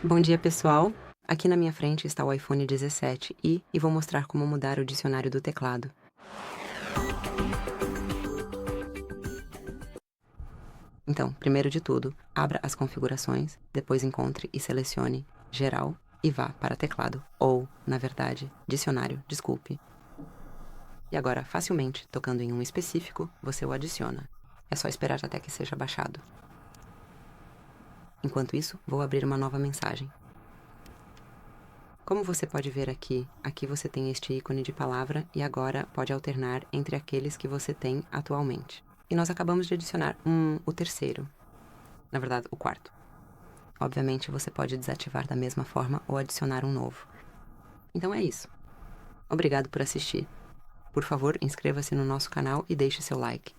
Bom dia, pessoal! Aqui na minha frente está o iPhone 17 e vou mostrar como mudar o dicionário do teclado. Então, primeiro de tudo, abra as configurações, depois encontre e selecione Geral e vá para teclado, ou, na verdade, dicionário, desculpe. E agora, facilmente, tocando em um específico, você o adiciona. É só esperar até que seja baixado. Enquanto isso, vou abrir uma nova mensagem. Como você pode ver aqui você tem este ícone de palavra e agora pode alternar entre aqueles que você tem atualmente. E nós acabamos de adicionar o terceiro, na verdade, o quarto. Obviamente, você pode desativar da mesma forma ou adicionar um novo. Então é isso. Obrigado por assistir. Por favor, inscreva-se no nosso canal e deixe seu like.